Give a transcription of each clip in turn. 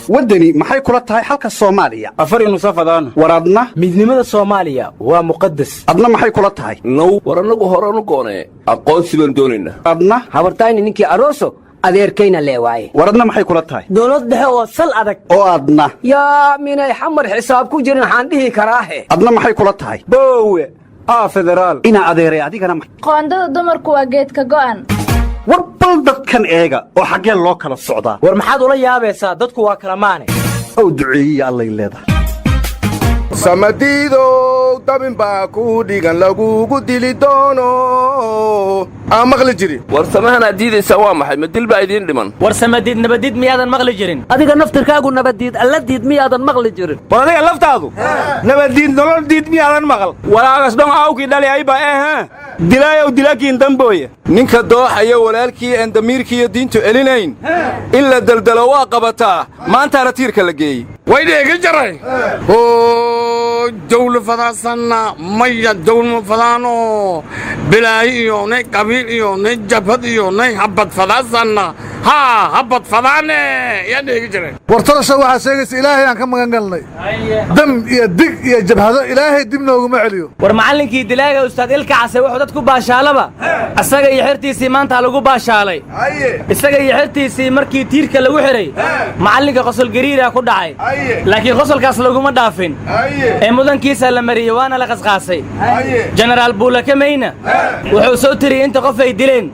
wadani maxay kula tahay halka Soomaaliya afar inu safadaan waradna midnimada Soomaaliya waa muqaddas adna maxay kula tahay now waranagu horanu goone aqoonsi baan doonayna adna habartayni ninkii arooso adeerkayna leewaaye waradna maxay kula tahay dawlad dhexe oo sal adag oo adna yaa minay xamar xisaab ku jirin waxaan dhihi karaahe adna maxay kula tahay boowe federaal ina adeeray adigana qoondada dumarku waa geedka go'an war bal dadkan eega oo xaggeen loo kala socdaa war maxaad ula yaabaysaa dadku waa kala maane oo duceeyay allay leedahay samadiido dabin baa ku dhigan lagugu dili doono aan maqli jiri war samahan adiidaysa waa maxay ma dil baa idin dhiman war samadiid nabadiid miyaadan maqli jirin adiga naftirkaagu nabadiid alla diid miyaadan maqli jirin war adiga laftaadu nabadiid nolol diid miyaadan maqal walaagas dhan awkii dhali ayba dilaayow dilaakiin dambooye ninka dooxaya walaalkii aan damiirkiiyo diintu celinayn in la daldalo waa qabataa maantaana tiirka la geeyey waydheega jaray dawla fadaasanna maya dawlma fadaano bilaahi iyo nay qabiil iyo nay jabhad iyo nay habad fadaasanna habad fadaane yaa dheegi jiray wartarasha waxaa sheegaysa ilaahay aan ka magan galnay dam iyo dig iyo jabhado ilaahay dib nooguma celiyo war macallinkii dilaaga ustaad ilka case wuxuu dadku baashaalaba asaga iyo xirtiisii maanta lagu baashaalay isaga iyo xirtiisii markii tiirka lagu xiray macallinka qosol gariira ku dhacay laakiin qosolkaas laguma dhaafin ee mudankiisa la mariyay waana la qasqaasay jenaraal buulakameyna wuxuu soo tiriyay inta qof ay dileen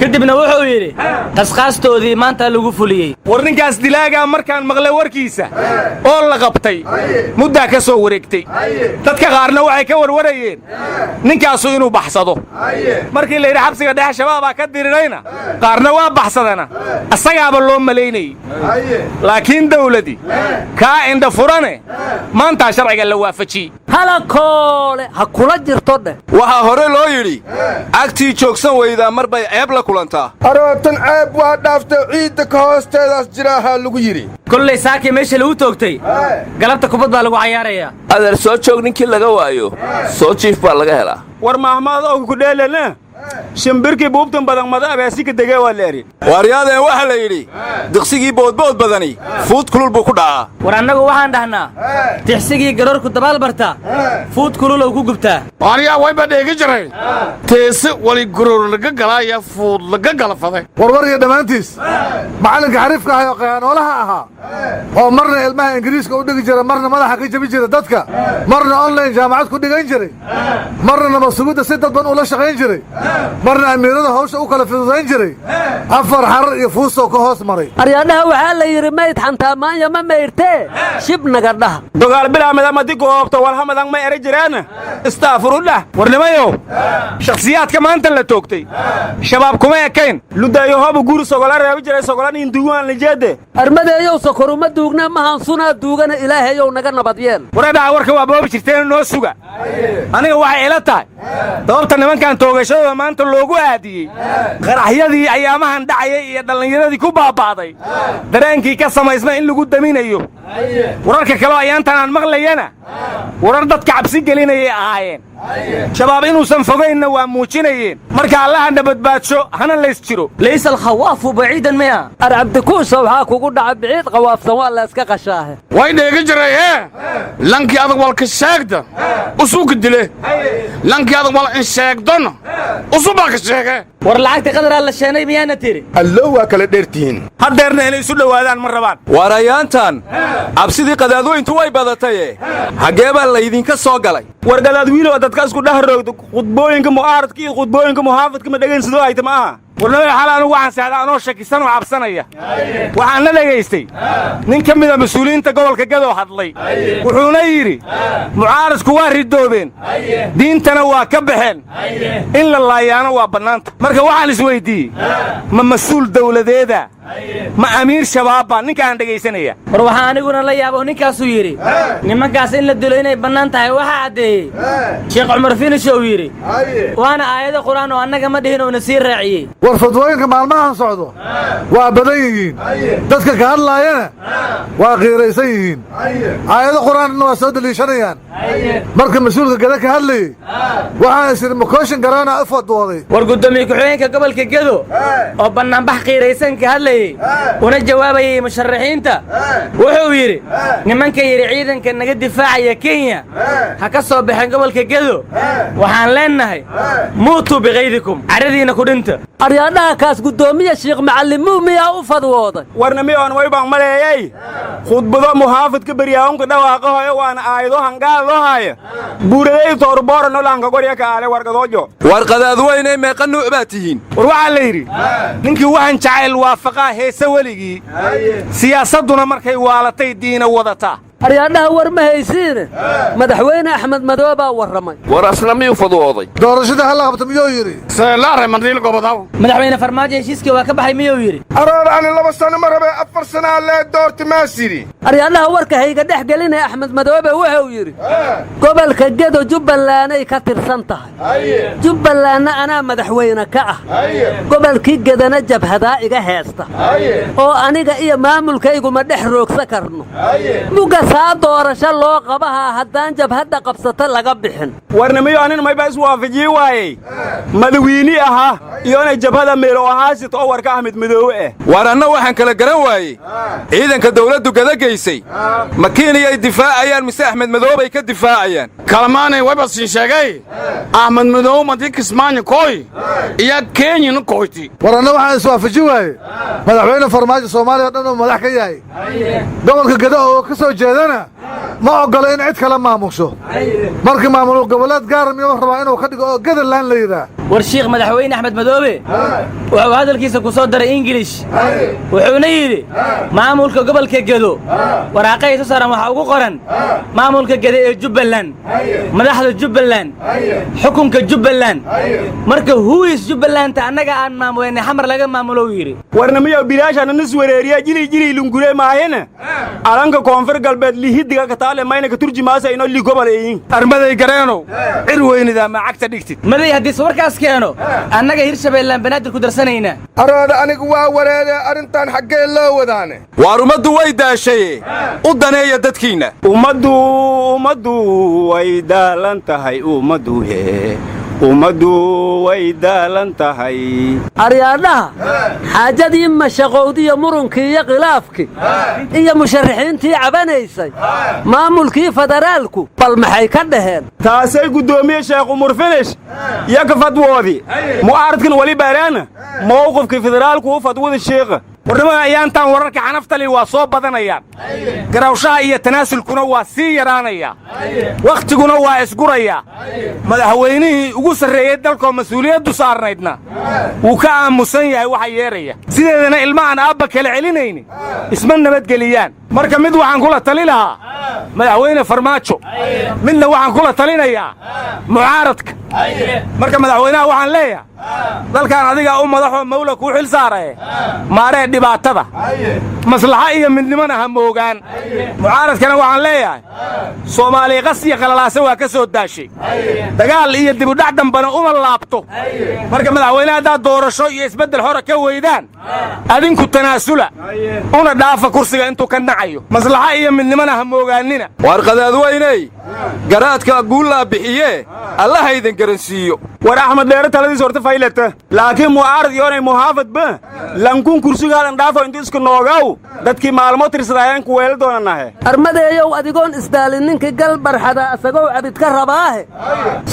kadibna wuxuu yidhi qasqaastoodii maanta lagu fuliyey war ninkaas dilaagaa markaan maqlay warkiisa oo la qabtay muddaa ka soo wareegtay dadka qaarna waxay ka warwarayeen ninkaasu inuu baxsado markii la yidhi xabsiga dhexe shabaabaa ka dirirayna qaarna waa baxsadana asagaaba loo malaynayey laakiin dawladii kaa indha furane maantaa sharciga la waafajiyey halakoole ha kula jirto dheh waxaa hore loo yidhi agtii joogsan weydaa mar bay ceeb la kulantaa arootan ceeb waa dhaaftay ciidda ka hoosteedaas jiraahaa lagu yidhi kollay saakii meesha lagu toogtay galabta kubad baa lagu cayaarayaa adeer soo joog ninkii laga waayo soo jiif baa laga helaa war mahmaad og ku dheelana shimbirkii buubtan badan mada abaasika degay waa leeri waaryaadeen waxa la yidhi diqsigii boodbood badani fuud kulul buu ku dhacaa war annagu waxaan dhahnaa tixsigii garoorku dabaal barta fuud kululow ku gubtaa waaryaa wayba dheegi jiray teese wali garoor laga galaaya fuud laga galafaday warwar iyo dhammaantiis macallinka xariifka ahay oo qayaanoolaha ahaa oo marna ilmaha ingiriiska u dhigi jira marna madaxa ka jabi jira dadka marna online jaamacad ku dhigan jiray marna nabadsugidda si dadban ula shaqayn jiray marna amiirada hawsha u kala fududayn jiray afar xarar iyo fuusoo ka hoos maray aryaadhaha waxaa la yidhi mayd xantaa maanya ma mayrtee shib naga dhaha dogaal bilaamidamadi goobta walhamadan ma eri jiraana istaafurudhah warnimayow shakhsiyaadka maanta la toogtay shabaab kuma ekayn ludaayo hoobu guuri sogola reebi jiray sogolaniin duugaan lijeede armadeeyow sokoruma duugna mahansunaa duugana ilaahayow naga nabadyeel wareedhaha warka waa boobi jirteen noo suga aniga waxay ila tahay sababta nimankan toogashadooda maanta loogu aadiyey qaraxyadii ayaamahan dhacayay iyo dhallinyaradii ku baaba'day dareenkii ka samaysna in lagu daminayo wararka kaleo ayaantan aan maqlayana warar dadka cabsi gelinayay ahaayeen shabaab inuusan fogaynna waa muujinayeen marka allahana badbaadsho hana lays jiro laysa alkhawaafu baciidan miya arcabdikuusa waxaa kugu dhaca biciid qawaafsan waa la iska qashaahe way dheegi jiray lankii adag walka sheegda usuuka dile lankii adag wal in sheegdona usubaa ka sheege war lacagta qadaraa la sheenay miyaana tiri allo waa kala dheertihiin haddeerna inay isu dhowaadaan ma rabaan waarayaantan cabsidii qadaadweyntu way badataye xaggee baa laydinka soo galay war gadaadwiilow dadka isku dheh roogda khudbooyinka mu'aaradka iyo khudbooyinka muxaafadka ma dhegaynsado ayta ma aha warnamada xal anugu waxaan seexdaa anoo shakisan oo cabsanaya waxaan la dhegaystay nin ka mida mas-uuliyiinta gobolka gadoo hadlay wuxuuna yidhi mucaaradku waa ridoobeen diintana waa ka baxeen in la laayaano waa bannaanta marka waxaan isweyddiiyey ma mas-uul dawladeeda ma amiir shabaabba ninkaan dhegaysanaya war waxaa aniguna la yaabo ninkaasuu yidhi nimankaas in la dilo inay bannaan tahay waxaa caddeeyey sheekh cumar finish uu yidhi waana aayado qur'aan oo annaga ma dhihin uuna sii raaciyey war fadwooyinka maalmahan socdo waa badan yihiin dadka ka hadlaayana waa qiiraysan yihiin aayado qur'aanna waa soo daliishanayaan marka mas-uulka gada ka hadlayey waxaan is idhi makooshin garaana u fadwooday war guddoomiye ku-xigeenka gobolka gedo oo bannaanbax qiiraysan ka hadlay hadlayey una jawaabayey musharaxiinta wuxuu yidhi nimanka yidhi ciidanka naga difaacaya kenya ha ka soo baxeen gobolka gedo waxaan leennahay muutuu bikaydikum caradiina ku dhinta aryaadhaha kaas guddoomiye shiikh macallimuu miyaa u fadwooday warnami oon waybaan maleeyey khudbado muhaafidka beryaahunka dhawaaqahoyo waana aayado hangaadoohaya buuraday toorbooranolanka gorya kaale wargadoojo warqadaad weynay meeqa nuuc baa tihiin war waxaa la yidhi ninkii waxaan jacayl waafaqaa heese weligii siyaasadduna markay waalatay diina wadataa aryaadhaha war ma haysiine madaxweyne axmed madoobaa warramay war asna miyuu fadwooday doorashada halla qabta miyuu yidhi seelaare mandhiil gobodaw madaxweyne farmaajo heshiiskii waa ka baxay miyuu yidhi aroor ani 2 sano ma rabe 4 sanaa lee doorti maasiri aryaadhaha warka hayga dhex gelinaya axmed madoobe wuxuu yidhi gobolka gedo jubbalanday ka tirsan tahay jubbalandna anaa madaxweyne ka ah gobolkii gedana jabhadaa iga heesta oo aniga iyo maamulkayguma dhex roogsa karno saa doorasho loo qabahaa haddaan jabhadda qabsata laga bixin warnamiyo anin mayba iswaafajii waayey madawiini ahaa iyonay jabhada meelo ahaasito oo warka axmed madoobe ah war anna waxaan kala garan waayey ciidanka dawladdu gadagaysay ma kiiniyay difaacayaan mise axmed madoobay ka difaacayaan kalmaanay wayba sii sheegay axmed madoobe madii kismaanyo kooy iyo kenyana kooyti war anna waxaan iswaafaji waaye madaxweyne farmaajo soomaaliya o dhan uu madax ka yahay gobolka gedo oo ka soo jeeda ma ogolo in cid kala maamusho markii maamul goboleed gaar miyuu rabaa inuu ka dhigo oo Gadaland la yiraahdo war shiikh madaxweyne axmed madoobe wuxuu hadalkiisa ku soo daray English wuxuuna yidhi maamulka gobolka gedo waraaqay soo saaran waxa ugu qoran maamulka gedo ee Jubbaland madaxda Jubbaland xukunka Jubbaland marka huis Jubbaland anaga aan maamuleyna xamar laga maamulo yiri warnamiyo bilaashana nis wareeriya jili lungure maayena alanka koonfur galbeed lihidiga ka taale mayna ka turjumaasa inoo li gobol eeyin armaday gareeno cir weynida ma cagta dhigtid maday hadii warkaas keeno annaga hirshabeellaan banaadir ku darsanayna arooda anigu waa wareede arintan xaggee loo wadaane waar ummaddu way daashay u daneeya dadkiina ummaddu way daalan tahay ummaddu way daalan tahay aryaadhaha xaajadii mashaqowdiyo murunkii iyo khilaafkii iyo musharaxiintii cabanaysay maamulkii federaalku bal maxay ka dhaheen taasay guddoomiye sheekh umar finish iyo ka fadwoodii mu'aaradkan wali baaraana mowqifkii federaalku u fadwada sheekha warnimada ayaantan wararka xanaftali waa soo badanayaan garawshaha iyo tanaasulkuna waa sii yaraanaya wakhtiguna waa isguraya madaxweynihii ugu sarreeyey dalkoo mas-uuliyaddu saarnaydna wuu ka aamusan yahay waxa yeeraya sideedana ilmahan aabba kala celinayni isma nabadgeliyaan marka mid waxaan kula tali lahaa madaxweyne farmaajo midna waxaan kula talinayaa mucaaradka marka madaxweynaha waxaan leeyahay dalkan adiga u madaxoo mawla ku xil saaraya maaree dhibaatada maslaxa iyo midnimana ha moogaan mucaaradkana waxaan leeyahay Soomaaliya qasiya qalalaasa waa ka soo daashay dagaal iyo dib u dhac dambana uma laabto marka madaxweynaha daa doorasho iyo isbedel hore ka weydaan adinku tanaasula una dhaafa kursiga intuu ka nacayo maslaxa iyo midnimana ha moogaanina warqadaad weynay garaadka guulla bixiye Allah haydan garansiiyo war axmed dheere taladiis horta faylata laakiin mu'aarad yoonay muhaafad ba lankun kursigaadan dhaafo inta isku noogaw dadkii maalmo tirsadayeen ku weel doonanahay armadeeyow adigoon isdaalin ninkii gal barxada asagoo cabid ka rabaahe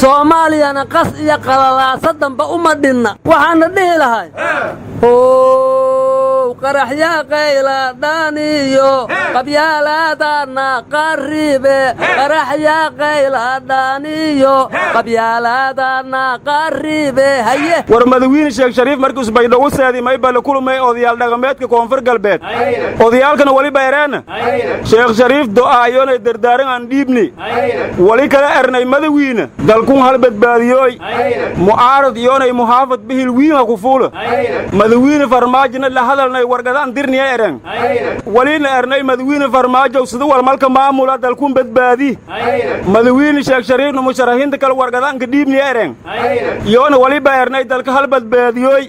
soomaaliyana qas iyo qalalaasa damba uma dhinna waxaana dhihi lahay qaraxya qayla dhaniyo qabyaalaadana qaribe qaraxya qayla dhaniyo qabyaalaadana qaribe haye war madawiin sheekh shariif markuu isbaydho u saadi may bal kulmay odayaal dhaqameedka koonfur galbeed odayaalkana wali bayreena sheekh shariif do'aayona dardaaran aan dhiibni wali kala ernay madawiina dalkun hal badbaadiyooy mu'aarad yoonay muhaafad bihil wiina ku fuula madawiina farmaajina la hadalnay wargadaan dirniya eren walina ernay madawiina farmaajo sida walmalka maamula dalkun badbaadi madawiina sheekh shariifna musharaxiinta kala wargadaan ka dhiibniya eren yoona wali bayernay dalka hal badbaadiyooy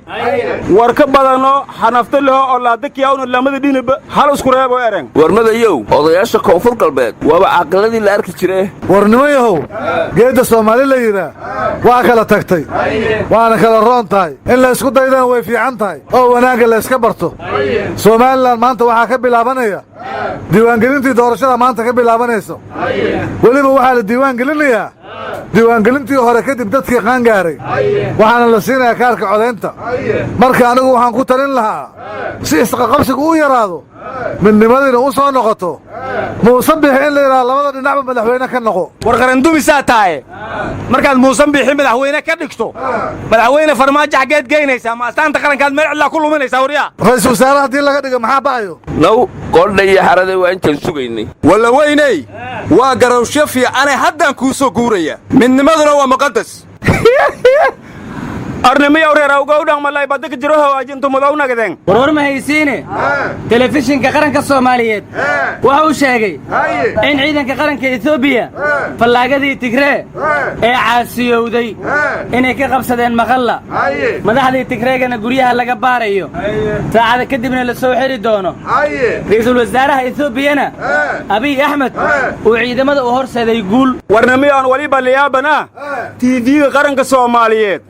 war ka badano xanafta leho oo laadakiyawna lamada dhinaba hal isku reebo eren warmadayow odayaasha koonfur galbeed waaba caaqiladii la arki jire warnimayahow geedda soomaali la yidhaa waa kala tagtay waana kala roon tahay in la isku daydana way fiican tahay oo wanaagga la iska barto somalilan maanta waxaa ka bilaabanaya diiwaangelintii doorashada maanta ka bilaabanayso weliba waxaa la diiwaangelinayaa diiwaangelintii hore kadib dadkii qaangaaray waxaana la siinayaa kaarka codaynta marka anigu waxaan ku talin lahaa si isqaqabsigu u yaraado midnimadiina u soo noqoto muuse bixi in la yidhaha labada dhinacba madaxweyne ka noqo war qarandumisaa tahay markaad muuse bixi madaxweyne ka dhigto madaxweyne farmaajo xaggeed geynaysaa ma astaanta qarankaad meel cidlaa ku luminaysaa waryaa ra'iisul wasaare haddii laga dhiga maxaa ba'ayo naw qoodha iyo xarade waa intaan sugaynay walla weyney waa garawsho fiicane haddaan kuu soo guuraya midnimaduna waa muqaddas arnimiyow reer awgowdhan malay badda ka jiro hawaajintu mudow nagadeen warwar ma haysiine telefishinka qaranka soomaaliyeed waxa uu sheegay in ciidanka qaranka etoobiya fallaagadii tigree ee caasiyowday inay ka qabsadeen maqalla madaxdii tigreegana guryaha laga baarayo saacada kadibna la soo xiri doono ra'iisul wasaaraha etoobiyana abiy axmed uu ciidamada u horseeday guul warnimiyoan waliba liyaabana tiifiga qaranka soomaaliyeed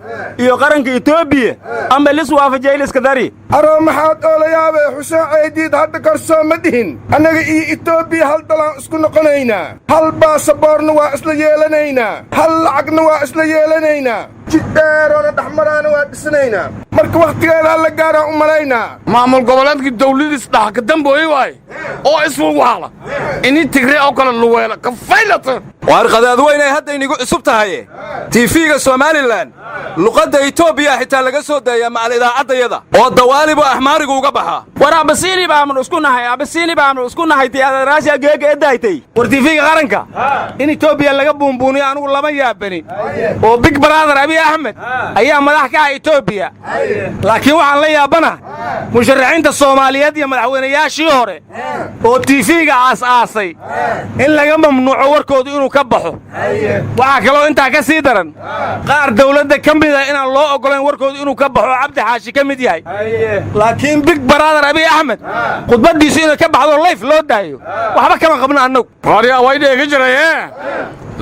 iyo qaranka etoobiya amba lis waafajayliska dari aroo maxaad oola yaabay xuseen caydiid hadda karsoo ma dhihin annaga iyo etoobiya hal dalaan isku noqonaynaa hal baasaboorna waa isla yeelanaynaa hal lacagna waa isla yeelanaynaa jidheeroona dhexmaraana waa dhisanaynaa marka wakhtigeeda alla gaaraan u malaynaa maamul goboleedkii dawladiis dhaha ka dambooye waay oo iswalwaala ini tigre oo kale luweela ka faylata waarqadaad weynay hadda inigu cusub tahaye tiifiga somalilan luqadda etoobiya xitaa laga soo daeyaa macal idaacaddayada oo dawaalibu axmaarigu uga baxaa war abasiini baamnu isku nahay tiyaadaraasha geega edaaytay war tiifiga qaranka in etoobiya laga buunbuuniyo anugu lama yaabanin oo big brother abiy axmed ayaa madax ka ah etoobiya laakiin waxaan la yaabana musharaxiinta soomaaliyeed iyo madaxweynayaashii hore oo tiifiga aas-aasay in laga mamnuuco warkoodu inuu ka baxo waxaa kaloo intaa ka sii daran qaar dawladda ka mida inaan loo oggolayn warkoodu inuu ka baxo cabdi xaashi ka mid yahay laakiin big brother abiy axmed khudbaddiisu inay ka baxdo layf loo daayo waxba kama qabno annagu waryaa way dheega jiraye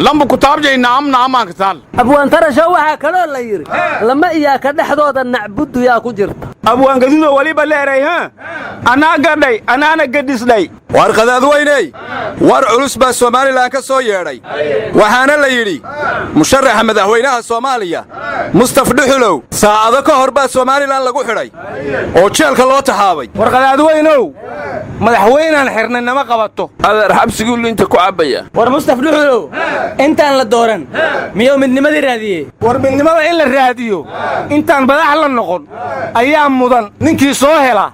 lamba kutaabjayna amna amaanka taal abwaantarasho waxaa kaloo la yidhi lama iyaaka dhexdooda nacbuddu yaa ku jirta abwaangadudo waliba leeray ha anaa gadhay anaana gadhisdhay waarqadaad weyney war culus baa somalilan ka soo yeedhay waxaana la yidhi musharaxa madaxweynaha soomaaliya mustaf dhuxulow saacado ka hor baa somalilan lagu xidhay oo jeelka loo taxaabay warqadaad weynow madaxweynaan xirnay nama qabato adeer xabsiguu liinta ku cabbaya war mustaf dhuxulow intaan la dooran miyuu midnimadii raadiyey war midnimada in la raadiyo intaan madax la noqon ayaa mudan ninkii soo hela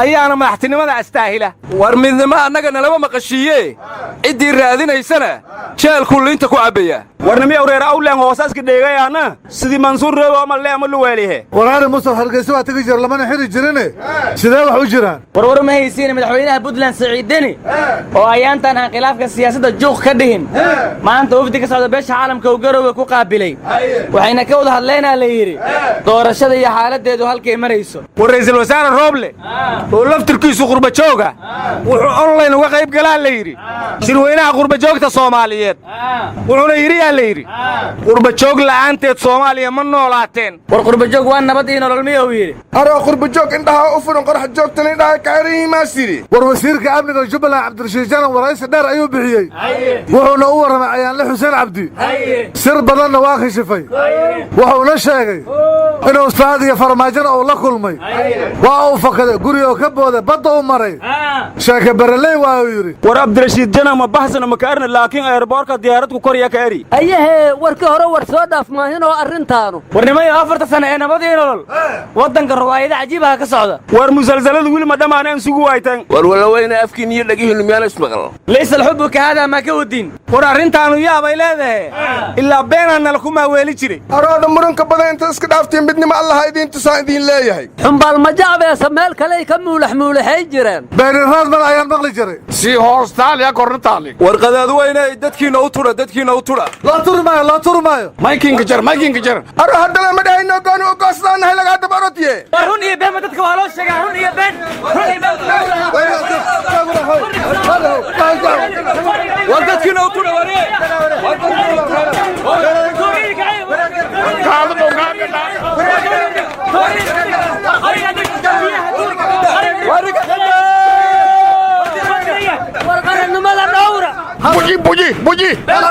ayaana madaxtinimada astaahila war midnimo annaga nalaba maqashiiye ciddii raadinaysana jeelkuu liinta ku cabbaya warnimiyow reer awleen hoosaaska dheegayaana sidii mansuur reebo ama le ama luweelihe walaali mustaf hargeysa waa tegi jira lamana xiri jirine sidee wax u jiraan warwar ma haysiine madaxweynaha puntland siciid deni oo ayaantan aan khilaafka siyaasadda juuq ka dhihin maanta wafdi ka socda beesha caalamka uu garowga ku qaabilay waxayna ka wada hadlaynaa la yidhi doorashada iyo xaaladdeedu halkay marayso war ra'iisul wasaare rooble oo laftirkiisu qurbajooga wuxuu online uga qayb galaa la yidhi shirweynaha qurbajoogta soomaaliyeed wuxuuna yidhi yaa la yidhi qurbajoog la'aanteed soomaaliya ma noolaateen war qurbajoog waa nabad iyo nolol miya uu yidhi aroo qurbajoog indhaha u furan qorax joogtana indhaha kaarihimaas yidhi war wasiirka amniga jubbaland cabdirashiid janan waraysi dheer ayuu bixiyey wuxuuna u warramay ayaanle xuseen cabdi sir badanna waa khishifay wuxuuna sheegay inuu faad iyo farmaajona uu la kulmay waa uu fakaday gurigoo ka booday badda u maray sheeke bereley waa uu yidhi war cabdirashiid janan ma baxsana ma ka erna laakiin eerboorka diyaaradku korya ka eri ayahee warkii hore war soo dhaaf maahinoo arrintaanu warnimayo 4 sano ee nabad iyo nolol waddanka ruwaayada cajiibaha ka socda war musalsaladu weli ma dhammaaneen sugu waaytan war walla weyne afkiin iyo dhagihiinnu miyaan ismaqal laysa alxubbu ka haadaa maa ka wadin war arrintaanu yaabay leedahay ilaa beenaa nala ku maaweeli jiray arooda muranka badan inta iska dhaaftiin midnimo allaha idiin tusaan idiin leeyahay xumbaal ma jacbeesa meel kaley ka muulaxmuulaxay jireen beeniraad mal ayaan maqli jiray sii hoostaaliya korna taali warqadaad weyney dadkiina u tudha dadkiina u tudha loo turi maayo maykinka jar aroo haddana ma dhahayno gooni u goosnaanahay lagaa dabarotiye war run iyo been dadka waa loo sheegaa run iyo been war dadkiina u tudha war Been